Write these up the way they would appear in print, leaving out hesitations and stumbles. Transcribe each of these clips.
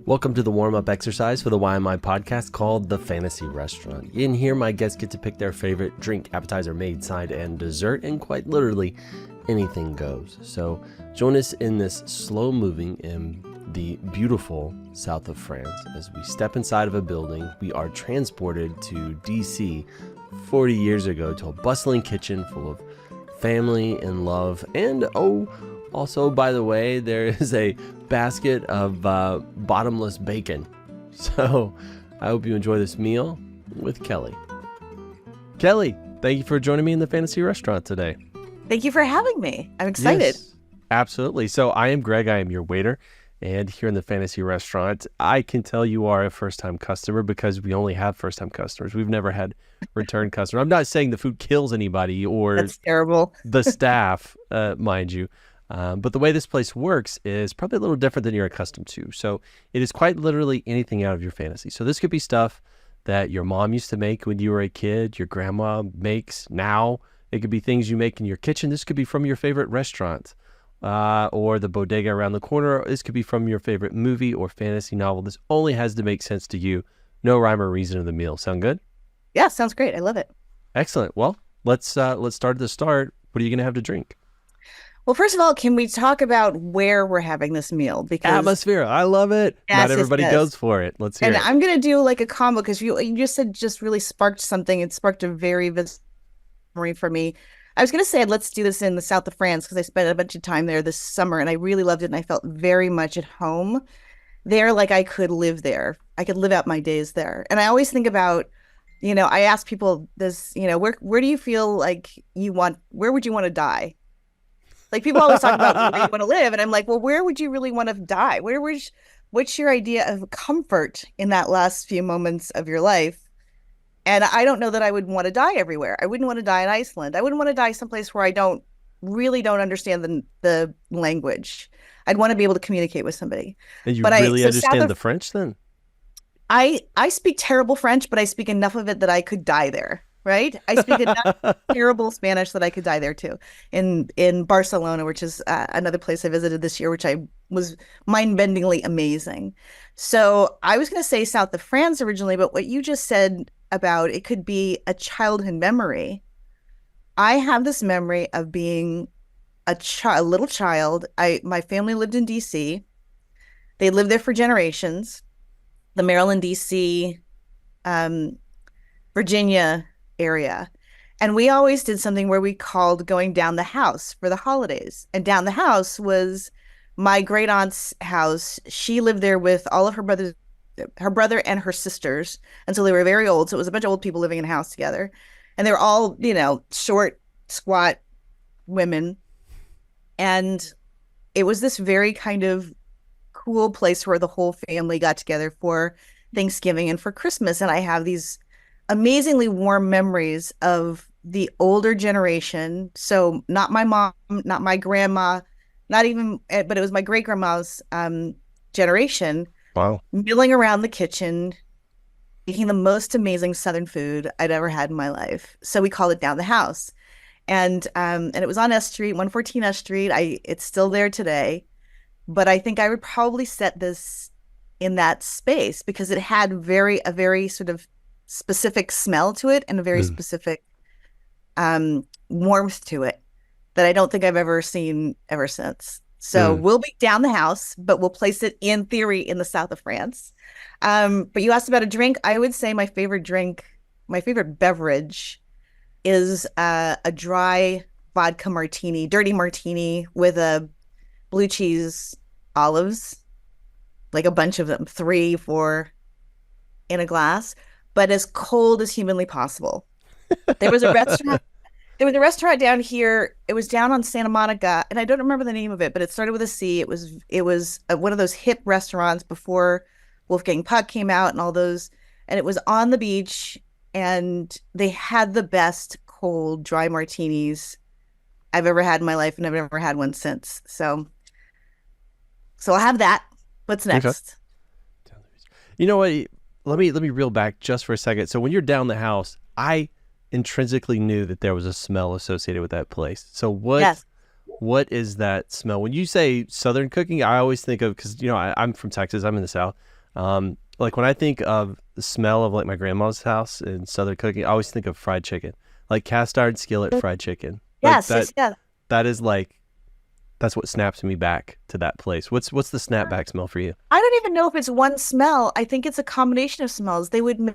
Welcome to the warm-up exercise for the YMI podcast called The Fantasy Restaurant. In here, my guests get to pick their favorite drink, appetizer, main side, and dessert, and quite literally, anything goes. So join us in this slow-moving in the beautiful south of France. As we step inside of a building, we are transported to DC 40 years ago to a bustling kitchen full of family and love, and also, by the way, there is a basket of bottomless bacon. So I hope you enjoy this meal with Kelly. Kelly, thank you for joining me in the Fantasy Restaurant today. Thank you for having me. I'm excited. Yes, absolutely. So I am Greg. I am your waiter. And here in the Fantasy Restaurant, I can tell you are a first-time customer because we only have first-time customers. We've never had return customers. I'm not saying the food kills anybody or That's terrible. the staff, mind you. But the way this place works is probably a little different than you're accustomed to. So it is quite literally anything out of your fantasy. So this could be stuff that your mom used to make when you were a kid, your grandma makes now. It could be things you make in your kitchen. This could be from your favorite restaurant or the bodega around the corner. This could be from your favorite movie or fantasy novel. This only has to make sense to you. No rhyme or reason of the meal. Sound good? Yeah, sounds great. I love it. Excellent. Well, let's start at the start. What are you going to have to drink? Well, first of all, can we talk about where we're having this meal? Because atmosphere. I love it. Yes, Not everybody yes. goes for it. Let's hear and it. I'm going to do like a combo because you just said just really sparked something. It sparked a very vivid memory for me. I was going to say, let's do this in the south of France because I spent a bunch of time there this summer and I really loved it. And I felt very much at home there. Like I could live there. I could live out my days there. And I always think about, I ask people this, where do you feel like where would you want to die? Like people always talk about where you want to live. And I'm like, well, where would you really want to die? What's your idea of comfort in that last few moments of your life? And I don't know that I would want to die everywhere. I wouldn't want to die in Iceland. I wouldn't want to die someplace where I don't understand the language. I'd want to be able to communicate with somebody. And you really understand the French then? I speak terrible French, but I speak enough of it that I could die there. Right? I speak enough terrible Spanish that I could die there too. In Barcelona, which is another place I visited this year, which was mind-bendingly amazing. So I was going to say south of France originally, but what you just said about it could be a childhood memory. I have this memory of being a little child. My family lived in DC. They lived there for generations. The Maryland, DC, Virginia area. And we always did something where we called going down the house for the holidays. And down the house was my great aunt's house. She lived there with all of her brother and her sisters until they were very old. So it was a bunch of old people living in a house together. And they were all, short, squat women. And it was this very kind of cool place where the whole family got together for Thanksgiving and for Christmas. And I have these amazingly warm memories of the older generation. So not my mom, not my grandma, not even, but it was my great grandma's generation. Wow. Milling around the kitchen, making the most amazing Southern food I'd ever had in my life. So we called it Down the House. And it was on S Street, 114 S Street. It's still there today. But I think I would probably set this in that space because it had a very sort of specific smell to it and a very specific warmth to it that I don't think I've ever seen ever since. So we'll be down the house, but we'll place it in theory in the south of France. But you asked about a drink. I would say my favorite beverage is a dry vodka martini, dirty martini with a blue cheese olives, like a bunch of them, 3, 4 in a glass, but as cold as humanly possible. There was a restaurant down here. It was down on Santa Monica, and I don't remember the name of it, but it started with a C. It was one of those hip restaurants before Wolfgang Puck came out and all those, and it was on the beach, and they had the best cold dry martinis I've ever had in my life, and I've never had one since. So I'll have that. What's next? Okay. You know what? Let me reel back just for a second. So when you're down the house, I intrinsically knew that there was a smell associated with that place. So what is that smell? When you say Southern cooking, I always think of, because I'm from Texas, I'm in the South. Like when I think of the smell of like my grandma's house in Southern cooking, I always think of fried chicken, like cast iron skillet fried chicken. Like Yes, yes, yes. that is like that's what snaps me back to that place. What's the snapback smell for you? I don't even know if it's one smell. I think it's a combination of smells. They would make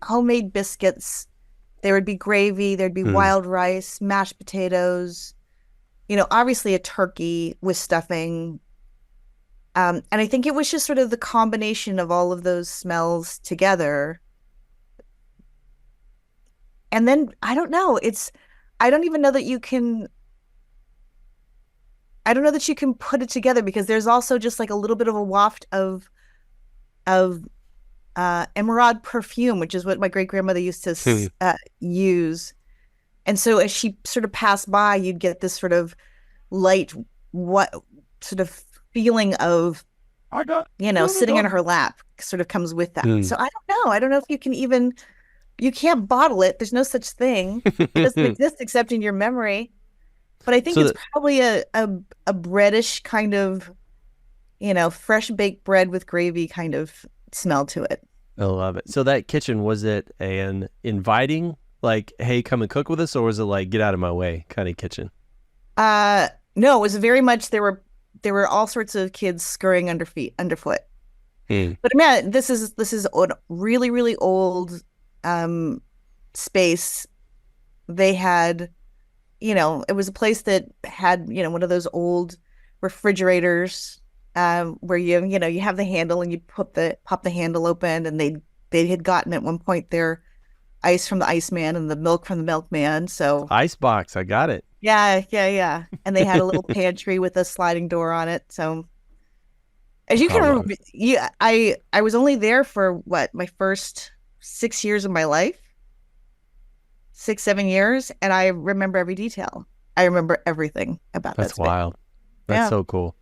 homemade biscuits. There would be gravy. There'd be Mm. wild rice, mashed potatoes, obviously a turkey with stuffing. And I think it was just sort of the combination of all of those smells together. And then I don't know. I don't even know that you can, I don't know that you can put it together because there's also just like a little bit of a waft of emerald perfume, which is what my great grandmother used to use. And so as she sort of passed by, you'd get this sort of light, what sort of feeling of, sitting in her lap sort of comes with that. Mm. So I don't know. I don't know if you can even, you can't bottle it. There's no such thing. It doesn't exist except in your memory. But I think So it's that, probably a breadish kind of, fresh baked bread with gravy kind of smell to it. I love it. So that kitchen, was it an inviting, like, hey, come and cook with us, or was it like, get out of my way kind of kitchen? No, it was very much there were all sorts of kids scurrying underfoot. Mm. But man, this is a really, really old space. They had, it was a place that had, one of those old refrigerators where you have the handle and you pop the handle open, and they had gotten at one point their ice from the iceman and the milk from the milkman. So Ice box, I got it. yeah, yeah, yeah. And they had a little pantry with a sliding door on it. So as you I can love remember, I was only there for what, my first 6 years of my life, 6, 7 years, and I remember every detail. I remember everything about that That's space. wild. That's Yeah. so cool.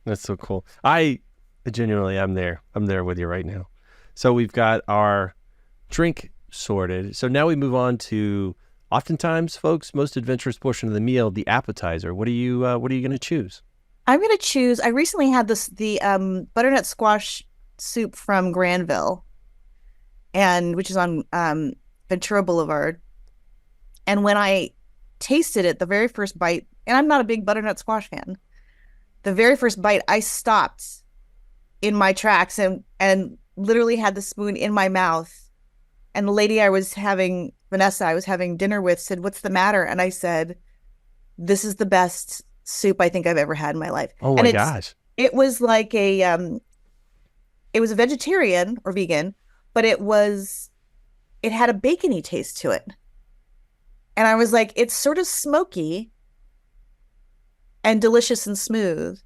That's so cool. I genuinely, I'm there. I'm there with you right now. So we've got our drink sorted. So now we move on to, oftentimes, folks, most adventurous portion of the meal, the appetizer. What are you going to choose? I'm gonna choose. I recently had the butternut squash soup from Granville, and which is on Ventura Boulevard. And when I tasted it, the very first bite, and I'm not a big butternut squash fan, the very first bite, I stopped in my tracks and literally had the spoon in my mouth. And the lady Vanessa, I was having dinner with, said, "What's the matter?" And I said, "This is the best soup I think I've ever had in my life." Oh And my gosh. it was like it was a vegetarian or vegan, but it had a bacony taste to it. And I was like, it's sort of smoky and delicious and smooth.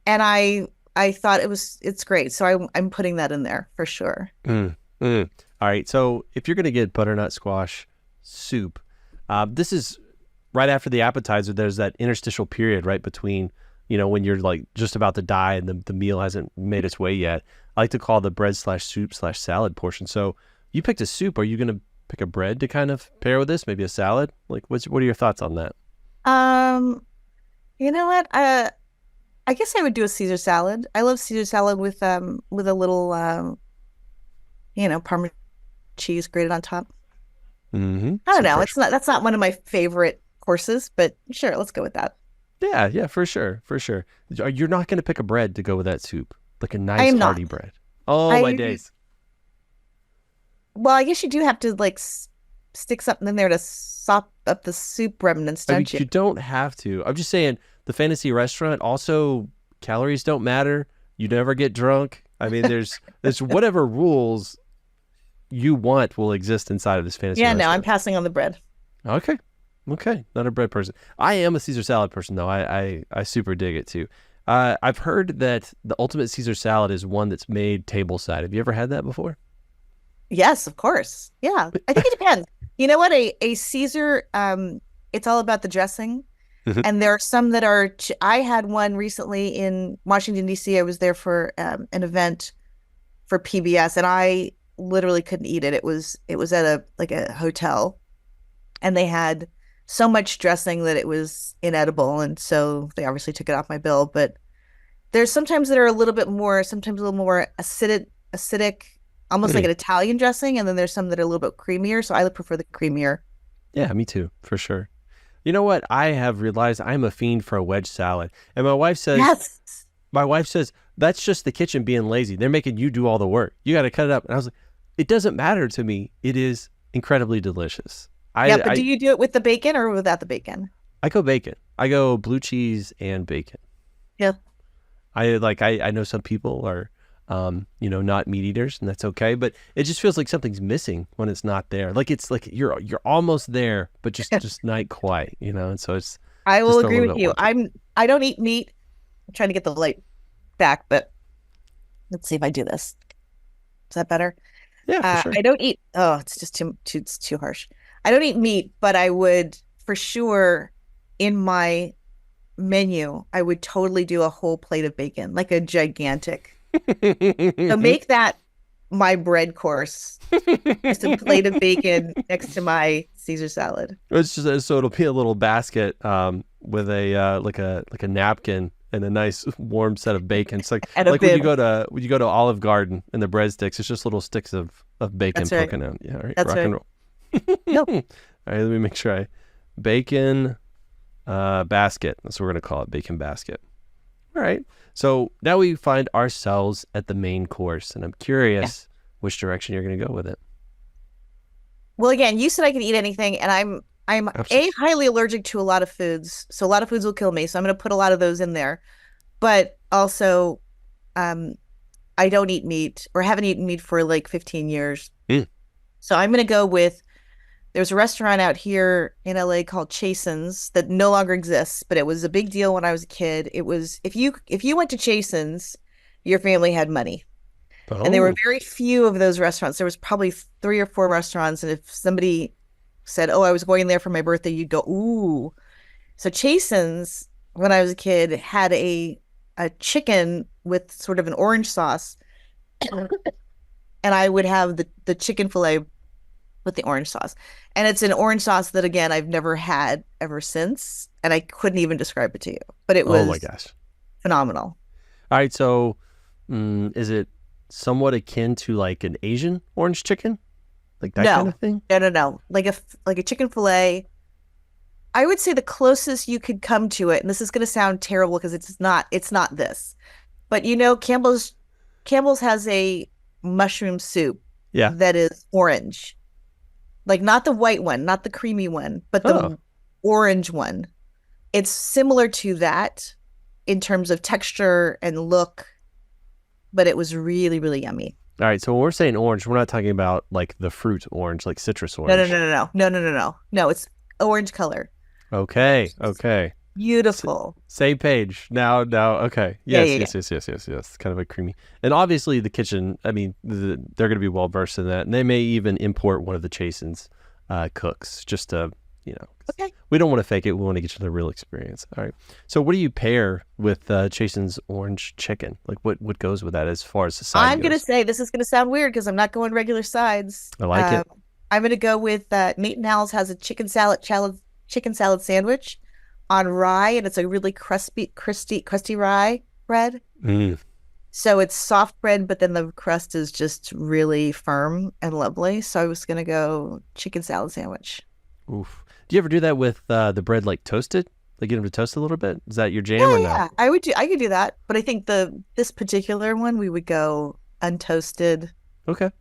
And I thought it's great. So I'm putting that in there for sure. Mm, mm. All right. So if you're going to get butternut squash soup, this is right after the appetizer. There's that interstitial period right between, when you're like just about to die and the meal hasn't made its way yet. I like to call the bread slash soup slash salad portion. So you picked a soup. Are you going to pick a bread to kind of pair with this? Maybe a salad? Like, what are your thoughts on that? Um, you know what? I guess I would do a Caesar salad. I love Caesar salad with a little Parmesan cheese grated on top. Mm-hmm. I don't Some know. fresh. That's not one of my favorite courses, but sure, let's go with that. Yeah, yeah, for sure, for sure. You're not going to pick a bread to go with that soup, like a I nice am not. hearty bread. Oh my I days. Well, I guess you do have to like stick something in there to sop up the soup remnants, I mean, don't you? you don't have to. I'm just saying, the fantasy restaurant also, calories don't matter. You never get drunk. I mean, there's whatever rules you want will exist inside of this fantasy Yeah, no, I'm restaurant. passing on the bread. Okay, okay, not a bread person. I am a Caesar salad person though. I super dig it too. I've heard that the ultimate Caesar salad is one that's made table side. Have you ever had that before? Yes, of course. Yeah, I think it depends. You know what? A Caesar, it's all about the dressing. And there are some that are. I had one recently in Washington D.C. I was there for an event for PBS, and I literally couldn't eat it. It was at a hotel, and they had so much dressing that it was inedible, and so they obviously took it off my bill. But there's sometimes that are a little bit more, sometimes a little more acidic, almost like Mm. an Italian dressing, and then there's some that are a little bit creamier. So I prefer the creamier. Yeah, me too, for sure. You know what? I have realized I'm a fiend for a wedge salad. And Yes. my wife says, that's just the kitchen being lazy. They're making you do all the work. You got to cut it up. And I was like, it doesn't matter to me. It is incredibly delicious. Yeah, but do I, you do it with the bacon or without the bacon? I go bacon. I go blue cheese and bacon. Yeah. I know some people are, not meat eaters, and that's okay. But it just feels like something's missing when it's not there. Like it's like you're almost there, but just not quite. And so it's I will just a agree little with bit you. wanting. I don't eat meat. I'm trying to get the light back, but let's see if I do this. Is that better? Yeah, for sure. I don't eat. Oh, it's just it's too harsh. I don't eat meat, but I would for sure in my menu, I would totally do a whole plate of bacon, like a gigantic. So make that my bread course. Just a plate of bacon next to my Caesar salad. It's just so it'll be a little basket with a like a napkin and a nice warm set of bacon. It's like And a when bib. you go to Olive Garden and the breadsticks, it's just little sticks of bacon That's right. poking out. Yeah, all right, That's rock right. and roll. Nope. All right, let me make sure bacon basket. That's what we're gonna call it, bacon basket. All right. So now we find ourselves at the main course, and I'm Yeah. curious which direction you're gonna go with it. Well, again, you said I could eat anything, and I'm Absolutely. highly allergic to a lot of foods, so a lot of foods will kill me. So I'm going to put a lot of those in there. But also, um, I don't eat meat or haven't eaten meat for like 15 years. Mm. So I'm going to go with there's a restaurant out here in LA called Chasen's that no longer exists, but it was a big deal when I was a kid. It was if you went to Chasen's, your family had money. And there were Oh. very few of those restaurants. There was probably 3 or 4 restaurants. And if somebody said, "Oh, I was going there for my birthday," you'd go, "Ooh." So Chasen's, when I was a kid, had a chicken with sort of an orange sauce, and I would have the chicken fillet with the orange sauce. And it's an orange sauce that again I've never had ever since, and I couldn't even describe it to you. But it Oh my was gosh. phenomenal. All right, so is it somewhat akin to like an Asian orange chicken, like that kind No, of thing? no, no, no. Like a chicken fillet. I would say the closest you could come to it, and this is going to sound terrible because it's not this. But Campbell's has a mushroom soup Yeah. that is orange. Like not the white one, not the creamy one, but Oh, the orange one. It's similar to that in terms of texture and look, but it was really, really yummy. all right. So when we're saying orange, we're not talking about like the fruit orange, like citrus No, no, orange. no, no, no, no, no, no, no. No, it's orange color. Okay. Okay. S- Beautiful. Same page now. Now. Okay. Yeah, Yes. yeah, yeah. Yes. Yes. Yes. Yes. Yes. Kind of a creamy, and obviously the kitchen. I mean, they're going to be well versed in that, and they may even import one of the Chasen's cooks just to, you know, Okay. we don't want to fake it. We want to get you the real experience. All right. So what do you pair with Chasen's orange chicken? Like what goes with that as far as the side I'm gonna goes? say this is gonna sound weird because I'm not going regular sides. I like it. I'm gonna go with Nate and Al's has a chicken salad sandwich on rye, and it's a really crusty rye bread. Mm. So it's soft bread, but then the crust is just really firm and lovely. So I was gonna go chicken salad sandwich. Oof. Do you ever do that with the bread like toasted? Like get them to toast a little bit? Is that your jam Yeah, or yeah, no? yeah. I could do that, but I think this particular one we would go untoasted. Okay.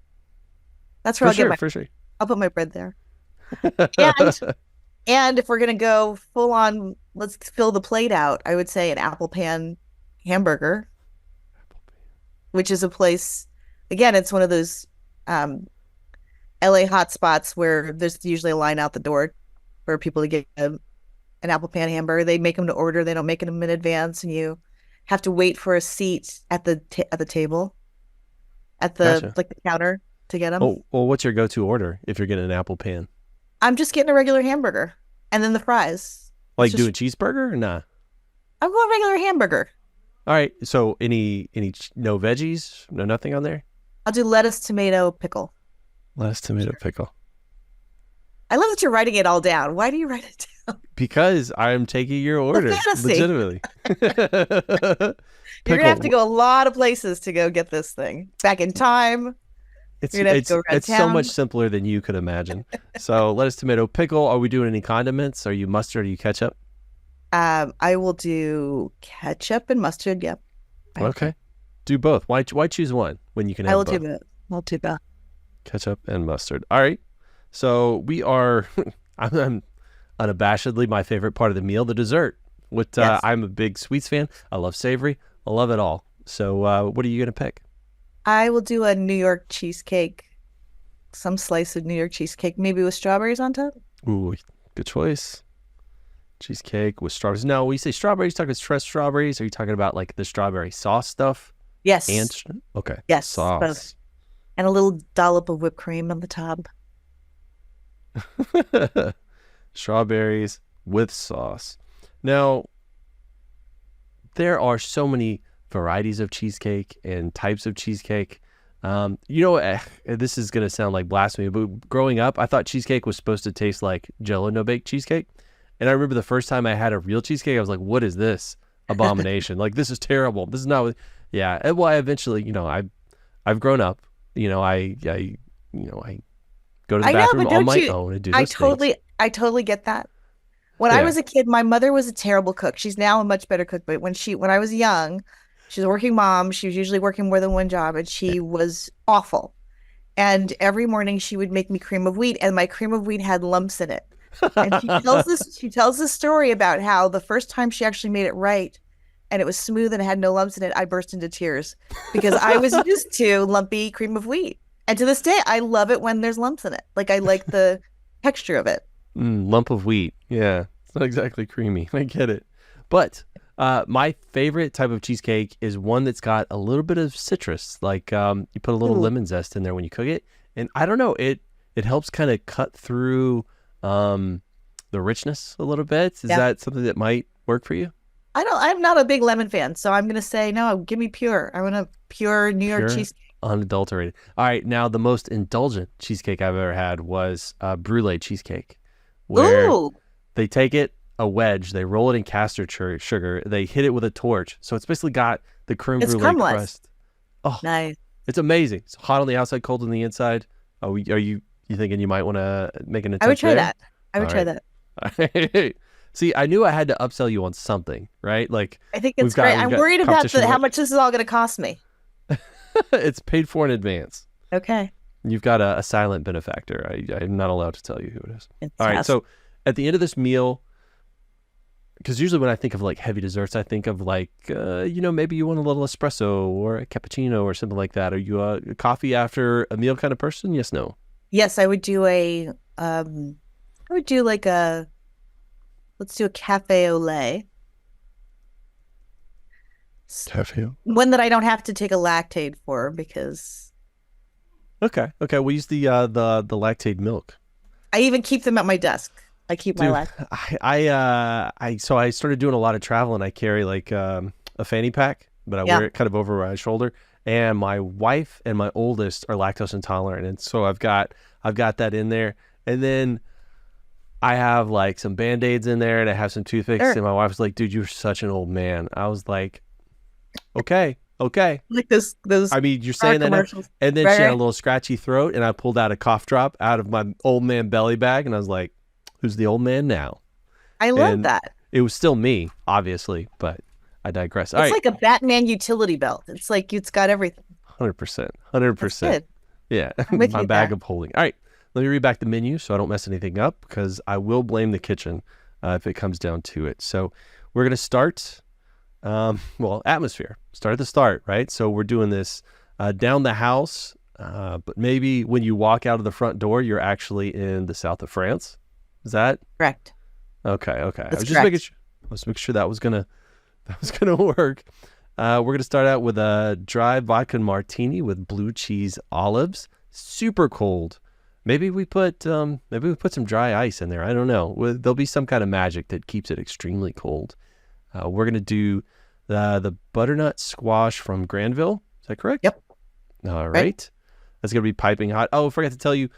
That's where For sure. For sure. I'll put my bread there. And And if we're gonna go full on, let's fill the plate out. I would say an apple pan hamburger, which is a place. Again, it's one of those um, LA hotspots where there's usually a line out the door for people to get an apple pan hamburger. They make them to order. They don't make them in advance, and you have to wait for a seat at the table at the Gotcha. like the counter to get them. Oh, well, what's your go-to order if you're getting an apple pan? I'm just getting a regular hamburger and then the fries. It's Like do just a cheeseburger or nah? I'm going regular hamburger. All right. So no veggies, no nothing on there? I'll do lettuce, tomato, pickle. Less tomato pickle. I love that you're writing it all down. Why do you write it down? Because I'm taking your The order, fantasy. legitimately. You're gonna have to Pickle. go a lot of places to go get this thing. Back in time. It's You're gonna have to it's go around it's so much town. simpler than you could imagine. So lettuce, tomato, pickle. Are we doing any condiments? Are you mustard? Are you ketchup? I will do ketchup and mustard. Yep. I Okay. Do both. Why choose one when you can I have will do both? both. I'll do both. Ketchup and mustard. All right. So we are. I'm unabashedly my favorite part of the meal, the dessert. What Yes. I'm a big sweets fan. I love savory. I love it all. So what are you gonna pick? I will do a New York cheesecake, some slice of New York cheesecake, maybe with strawberries on top. Ooh, good choice. Cheesecake with strawberries. Now, when you say strawberries, talking fresh strawberries. Are you talking about like the strawberry sauce stuff? And Yes. okay, Yes. Both. sauce. And a little dollop of whipped cream on the top. Strawberries with sauce. Now, there are so many varieties of cheesecake and types of cheesecake. This is going to sound like blasphemy, but growing up, I thought cheesecake was supposed to taste like Jello no bake cheesecake. And I remember the first time I had a real cheesecake, I was like, "What is this abomination? Like, this is terrible. This is not." Yeah. And well, I eventually, I've grown up. I go to the I know, bathroom but on don't my you? own and do I those things. totally, I totally get that. When I Yeah. was a kid, my mother was a terrible cook. She's now a much better cook, but when I was young, she was a working mom. She was usually working more than one job, and she was awful. And every morning she would make me cream of wheat, and my cream of wheat had lumps in it. And she tells this story about how the first time she actually made it right and it was smooth and had no lumps in it, I burst into tears because I was used to lumpy cream of wheat. And to this day, I love it when there's lumps in it. Like I like the texture of it. Lump of wheat. Yeah, it's not exactly creamy. I get it. But my favorite type of cheesecake is one that's got a little bit of citrus. Like you put a little Ooh, lemon zest in there when you cook it. And I don't know, it helps kind of cut through the richness a little bit. Is yeah. that something that might work for you? I'm not a big lemon fan, so I'm gonna say no, give me pure. I want a pure New York Pure, cheesecake. unadulterated. All right, now the most indulgent cheesecake I've ever had was brulee cheesecake, where Ooh, they take it, a wedge, they roll it in caster sugar, they hit it with a torch. So it's basically got the creme it's brulee caramelized. crust. Oh, Nice. it's amazing. It's hot on the outside, cold on the inside. Are you thinking you might want to make an I would attempt try there? that. I would All try right. that. All right. See, I knew I had to upsell you on something, right? Like I think we've it's got great. we've I'm got worried about competition the how right. much this is all going to cost me. It's paid for in advance. Okay. You've got a silent benefactor. I'm not allowed to tell you who it is. All right. Fantastic. So at the end of this meal, because usually when I think of like heavy desserts, I think of like, maybe you want a little espresso or a cappuccino or something like that. Are you a coffee after a meal kind of person? Yes, no. Yes, I would do like let's do a cafe au lait. S- Cafe. One that I don't have to take a lactate for because Okay. Okay. We use the lactate milk. I even keep them at my desk. I keep my Dude, lactate. I started doing a lot of travel and I carry like a fanny pack, but I Yeah. wear it kind of over my shoulder. And my wife and my oldest are lactose intolerant, and so I've got that in there. And then I have like some Band-Aids in there, and I have some toothpicks. Sure. And my wife was like, "Dude, you're such an old man." I was like, "Okay, okay." Like those I mean, you're car saying that now. commercials. And then Right, she had a right. little scratchy throat, and I pulled out a cough drop out of my old man belly bag, and I was like, "Who's the old man now?" I love And that. it was still me, obviously, but I digress. All It's right, like a Batman utility belt. It's like it's got everything. 100%, hundred That's percent. good. Yeah, I'm with my you bag there. of holding. All right, let me read back the menu so I don't mess anything up because I will blame the kitchen if it comes down to it. So we're gonna start. Atmosphere. Start at the start, right? So we're doing this down the house, but maybe when you walk out of the front door, you're actually in the south of France. Is that Correct. okay? Okay. I That's was just making correct. sure. I was making sure that was gonna work. We're gonna start out with a dry vodka martini with blue cheese olives, super cold. Maybe we put some dry ice in there. I don't know. There'll be some kind of magic that keeps it extremely cold. We're gonna do the butternut squash from Granville. Is that correct? Yep. All Right. right. That's gonna be piping hot. Oh, I forgot to tell you.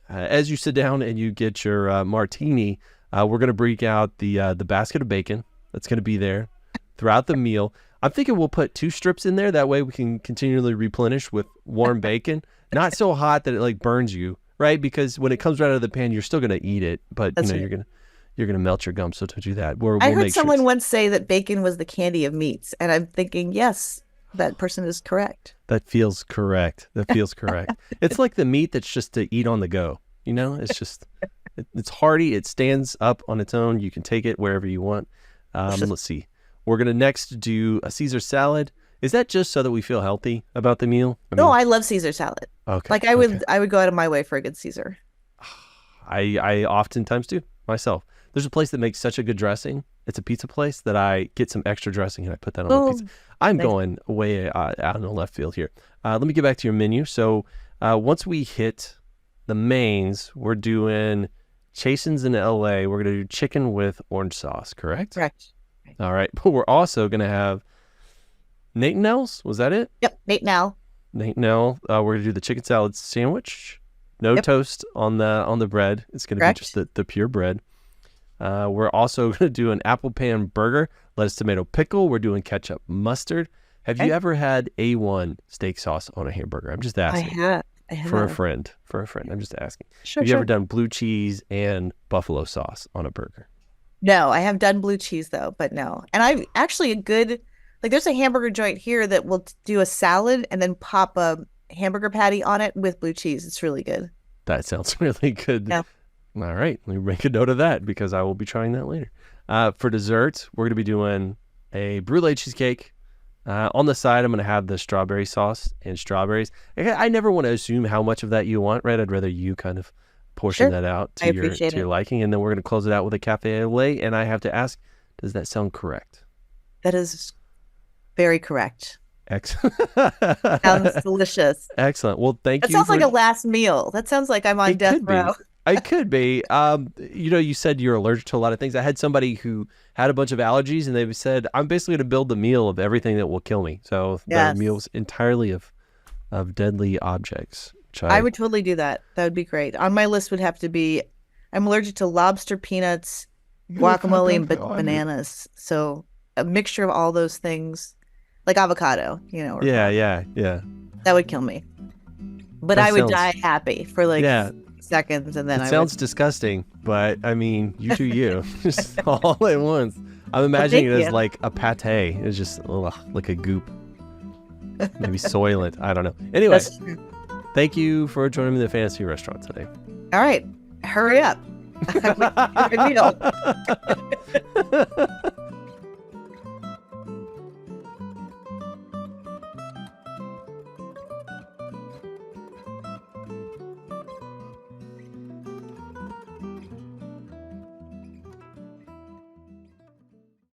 As you sit down and you get your martini, We're going to break out the basket of bacon that's going to be there throughout the meal. I'm thinking we'll put 2 strips in there. That way we can continually replenish with warm bacon. Not so hot that it like burns you, right? Because when it comes right out of the pan, you're still going to eat it, but That's right. you're gonna melt your gums. So don't do that. I We'll heard make someone sure once say that bacon was the candy of meats, and I'm thinking, yes, that person is correct. that feels correct. That feels correct. It's like the meat that's just to eat on the go. It's just it's hearty. It stands up on its own. You can take it wherever you want. Let's see. We're gonna next do a Caesar salad. Is that just so that we feel healthy about the meal? No, I love Caesar salad. Okay. Like I would go out of my way for a good Caesar. I oftentimes do myself. There's a place that makes such a good dressing. It's a pizza place that I get some extra dressing and I put that on my pizza. I'm nice. going way out in the left field here. Let me get back to your menu. So once we hit the mains, we're doing Chasen's in LA. We're going to do chicken with orange sauce, correct? Correct. All right. But we're also going to have Nate and Nell's. Was that it? Yep. Nate Nell. Nate and Nell. We're going to do the chicken salad sandwich. No toast on the bread. It's going to be just the pure bread. We're also going to do an apple pan burger, lettuce, tomato, pickle. We're doing ketchup, mustard. Have you ever had A1 steak sauce on a hamburger? I'm just asking. I have. For a friend. I'm just asking. Sure, have you ever done blue cheese and buffalo sauce on a burger? No, I have done blue cheese though, but no. And I'm actually there's a hamburger joint here that will do a salad and then pop a hamburger patty on it with blue cheese. It's really good. That sounds really good. Yeah. All right. Let me make a note of that because I will be trying that later. For dessert, we're going to be doing a brulee cheesecake. On the side, I'm going to have the strawberry sauce and strawberries. I never want to assume how much of that you want, right? I'd rather you kind of portion that out to your liking. And then we're going to close it out with a cafe au lait. And I have to ask, does that sound correct? That is very correct. Excellent. Sounds delicious. Excellent. Well, thank you. That sounds like a last meal. That sounds like I'm on death row. I could be. You said you're allergic to a lot of things. I had somebody who had a bunch of allergies, and they said, I'm basically going to build the meal of everything that will kill me. So the meal's entirely of deadly objects. I would totally do that. That would be great. On my list would have to be, I'm allergic to lobster, peanuts, guacamole, and bananas. So a mixture of all those things, like avocado, Yeah. That would kill me. But I would die happy for seconds, and then it sounds disgusting, but I mean, you do you. Just all at once. I'm imagining it as like a pate. It's just like a goop. Maybe Soylent. I don't know. Anyway, thank you for joining me in the fantasy restaurant today. All right, hurry up. Good meal.